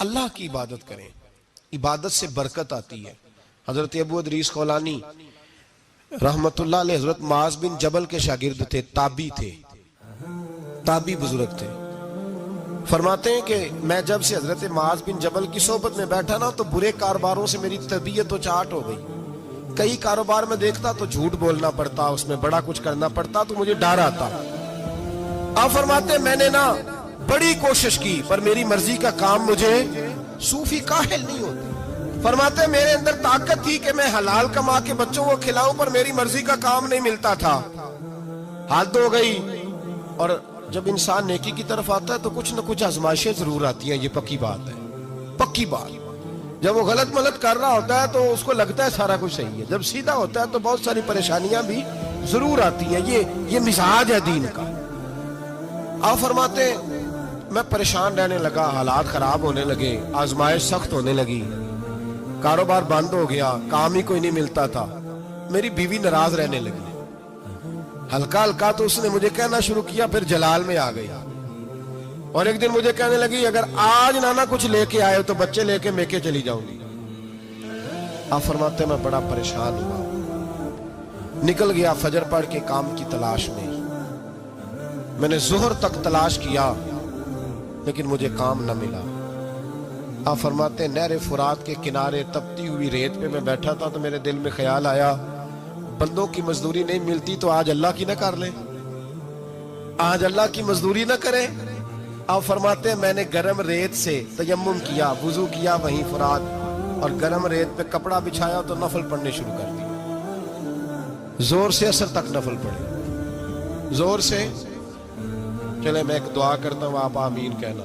اللہ کی عبادت کریں، عبادت سے برکت آتی ہے۔ حضرت ابو ادریس خولانی رحمت اللہ علیہ حضرت معاذ بن جبل کے شاگرد تھے، تابعی تھے، تابعی بزرگ تھے۔ فرماتے ہیں کہ میں جب سے حضرت معاذ بن جبل کی صحبت میں بیٹھا نا تو برے کاروباروں سے میری طبیعت و چاٹ ہو گئی۔ کئی کاروبار میں دیکھتا تو جھوٹ بولنا پڑتا، اس میں بڑا کچھ کرنا پڑتا تو مجھے ڈر آتا۔ آپ فرماتے ہیں میں نے نا بڑی کوشش کی پر میری مرضی کا کام مجھے صوفی کاہل نہیں ہوتے۔ فرماتے ہیں میرے اندر طاقت تھی کہ میں حلال کما کے بچوں کو کھلاؤں پر میری مرضی کا کام نہیں ملتا تھا۔ حد ہو گئی۔ اور جب انسان نیکی کی طرف آتا ہے تو کچھ نہ کچھ آزمائشیں ضرور آتی ہیں، یہ پکی بات ہے، پکی بات۔ جب وہ غلط ملت کر رہا ہوتا ہے تو اس کو لگتا ہے سارا کچھ صحیح ہے، جب سیدھا ہوتا ہے تو بہت ساری پریشانیاں بھی ضرور آتی ہیں، یہ مزاج ہے دین کا۔ آپ فرماتے ہیں میں پریشان رہنے لگا، حالات خراب ہونے لگے، آزمائش سخت ہونے لگی، کاروبار بند ہو گیا، کام ہی کوئی نہیں ملتا تھا، میری بیوی ناراض رہنے لگی۔ ہلکا ہلکا تو اس نے مجھے کہنا شروع کیا، پھر جلال میں آ گئی، اور ایک دن مجھے کہنے لگی اگر آج نانا کچھ لے کے آئے تو بچے لے کے میکے چلی جاؤں گی۔ آپ فرماتے ہیں میں بڑا پریشان ہوا، نکل گیا فجر پڑھ کے کام کی تلاش میں۔ میں نے ظہر تک تلاش کیا لیکن مجھے کام نہ ملا۔ آپ فرماتے ہیں نہر فرات کے کنارے تپتی ہوئی ریت پہ میں بیٹھا تھا تو میرے دل میں خیال آیا بندوں کی مزدوری نہیں ملتی تو آج اللہ کی نہ کر لیں، آج اللہ کی مزدوری نہ کریں۔ آپ فرماتے ہیں میں نے گرم ریت سے تیمم کیا، وضو کیا وہیں فرات، اور گرم ریت پہ کپڑا بچھایا تو نفل پڑھنے شروع کر دی، زور سے اثر تک نفل پڑھے، زور سے۔ چلے میں ایک دعا کرتا ہوں، آپ آمین کہنا،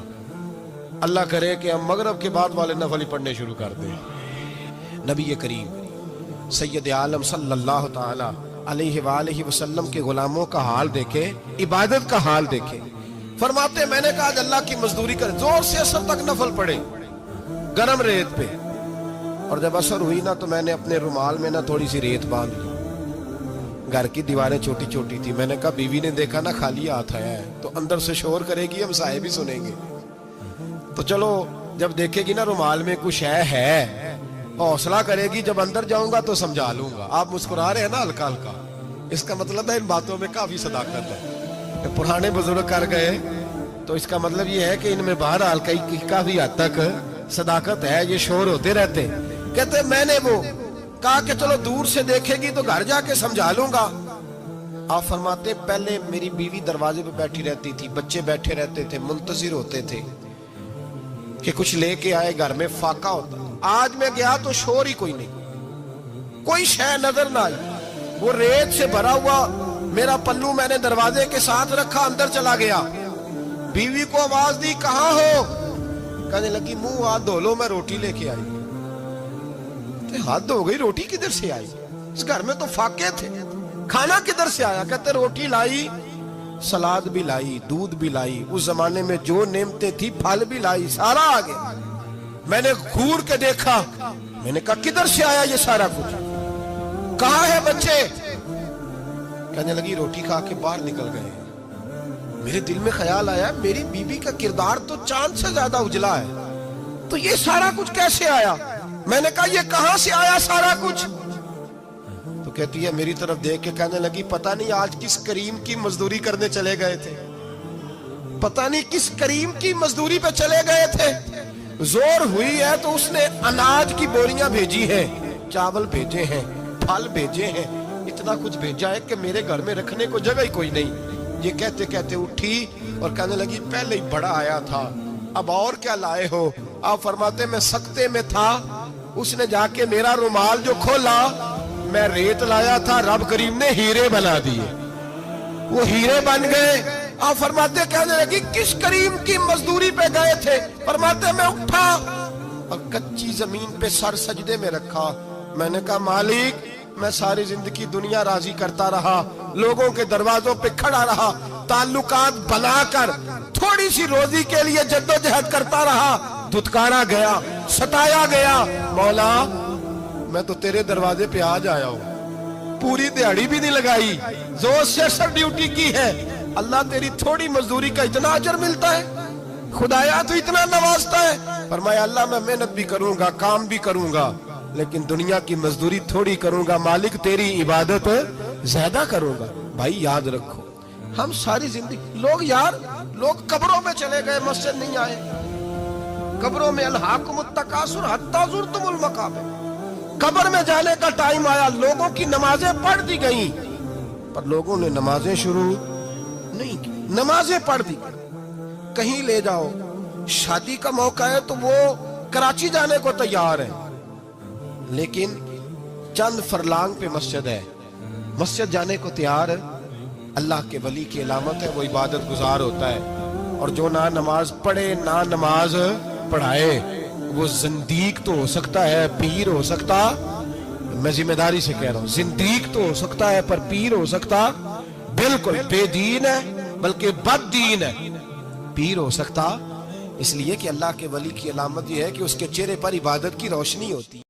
اللہ کرے کہ ہم مغرب کے بعد والے نفل ہی پڑھنے شروع کر دیں۔ نبی کریم سید عالم صلی اللہ تعالی علیہ وآلہ وسلم کے غلاموں کا حال دیکھے، عبادت کا حال دیکھے۔ فرماتے میں نے کہا آج اللہ کی مزدوری کر، زور سے اثر تک نفل پڑھے گرم ریت پہ، اور جب اثر ہوئی نا تو میں نے اپنے رومال میں نا تھوڑی سی ریت باندھ لی۔ گھر کی دیواریں چھوٹی چھوٹی تھی، میں نے کہا بیوی نے دیکھا نا خالی ہاتھ آیا ہے تو اندر سے شور کرے گی، ہم صاحب بھی سنیں گے، تو چلو جب دیکھے گی نا رومال میں کچھ ہے حوصلہ کرے گی، جب اندر جاؤں گا تو سمجھا لوں گا۔ آپ مسکرا رہے ہیں نا ہلکا ہلکا، اس کا مطلب ہے ان باتوں میں کافی صداقت ہے، پرانے بزرگ کر گئے تو اس کا مطلب یہ ہے کہ ان میں بہرحال کافی حد تک صداقت ہے، یہ شور ہوتے رہتے۔ کہتے میں نے وہ کہا کہ چلو دور سے دیکھے گی تو گھر جا کے سمجھا لوں گا۔ آپ فرماتے پہلے میری بیوی دروازے پہ بیٹھی رہتی تھی، بچے بیٹھے رہتے تھے، منتظر ہوتے تھے کہ کچھ لے کے آئے، گھر میں فاقہ ہوتا۔ آج میں گیا تو شور ہی کوئی نہیں، کوئی شے نظر نہ آئی، وہ ریت سے بھرا ہوا میرا پلو میں نے دروازے کے ساتھ رکھا، اندر چلا گیا، بیوی کو آواز دی کہاں ہو؟ کہنے لگی منہ ہاتھ دھو لو میں روٹی لے کے آئی۔ ہاتھ ہو گئی، روٹی کدھر سے آئی؟ اس گھر میں تو فاقے تھے، کھانا کدھر سے آیا؟ کہتے روٹی لائی، سلاد بھی لائی، دودھ بھی لائی، اس زمانے میں جو نعمتیں تھی پھل بھی لائی، سارا آ گیا۔ میں نے گھور کے دیکھا، میں نے کہا کدھر سے آیا یہ سارا کچھ؟ کہاں ہے بچے؟ کہنے لگی روٹی کھا کے باہر نکل گئے۔ میرے دل میں خیال آیا میری بیوی کا کردار تو چاند سے زیادہ اجلا ہے، تو یہ سارا کچھ کیسے آیا؟ میں نے کہا یہ کہاں سے آیا سارا کچھ؟ تو کہتی ہے میری طرف دیکھ کے کہنے لگی پتہ نہیں آج کس کریم کی مزدوری کرنے چلے گئے تھے، پتہ نہیں کس کریم کی مزدوری پہ چلے گئے تھے، زور ہوئی ہے تو اس نے اناج کی بوریاں بھیجی ہیں، چاول بھیجے ہیں، پھل بھیجے ہیں، اتنا کچھ بھیجا ہے کہ میرے گھر میں رکھنے کو جگہ ہی کوئی نہیں۔ یہ کہتے کہتے اٹھی اور کہنے لگی پہلے ہی بڑا آیا تھا، اب اور کیا لائے ہو؟ آپ فرماتے میں سکتے میں تھا، اس نے جا کے میرا رومال جو کھولا، میں ریت لایا تھا، رب کریم نے ہیرے بنا دیے، وہ ہیرے بن گئے۔ آپ فرماتے کہنے لگی کس کریم کی مزدوری پہ گئے تھے؟ فرماتے میں اٹھا اور کچی زمین پہ سر سجدے میں رکھا، میں نے کہا مالک میں ساری زندگی دنیا راضی کرتا رہا، لوگوں کے دروازوں پہ کھڑا رہا، تعلقات بنا کر تھوڑی سی روزی کے لیے جدوجہد کرتا رہا، دھتکارا گیا، ستایا گیا، مولا میں تو تیرے دروازے پہ آج آیا ہوں، پوری دیہڑی بھی نہیں لگائی، زور سے سر ڈیوٹی کی ہے، اللہ تیری تھوڑی مزدوری کا اتنا اجر ملتا ہے؟ خدایا تو اتنا نوازتا ہے. فرمایا اللہ میں محنت بھی کروں گا, کام بھی کروں گا, لیکن دنیا کی مزدوری تھوڑی کروں گا, مالک تیری عبادت زیادہ کروں گا. بھائی یاد رکھو, ہم ساری زندگی لوگ قبروں میں چلے گئے, مسجد نہیں آئے. قبروں میں الہاکم التکاثر حتی زرتم المقابر, قبر میں جانے کا ٹائم آیا, لوگوں کی نمازیں پڑھ دی گئیں, پر لوگوں نے نمازیں شروع نہیں کی. نمازیں پڑھ دی, کہیں لے جاؤ, شادی کا موقع ہے تو وہ کراچی جانے کو تیار ہے, لیکن چند فرلانگ پہ مسجد ہے, مسجد جانے کو تیار ہے. اللہ کے ولی کی علامت ہے, وہ عبادت گزار ہوتا ہے. اور جو نہ نماز پڑھے نہ نماز پڑھائے, وہ زندیق تو ہو سکتا ہے, پیر ہو سکتا, میں ذمہ داری سے کہہ رہا ہوں, زندیق تو ہو سکتا ہے پر پیر ہو سکتا بالکل بے دین ہے, بلکہ بد دین ہے. پیر ہو سکتا اس لیے کہ اللہ کے ولی کی علامت یہ ہے کہ اس کے چہرے پر عبادت کی روشنی ہوتی ہے.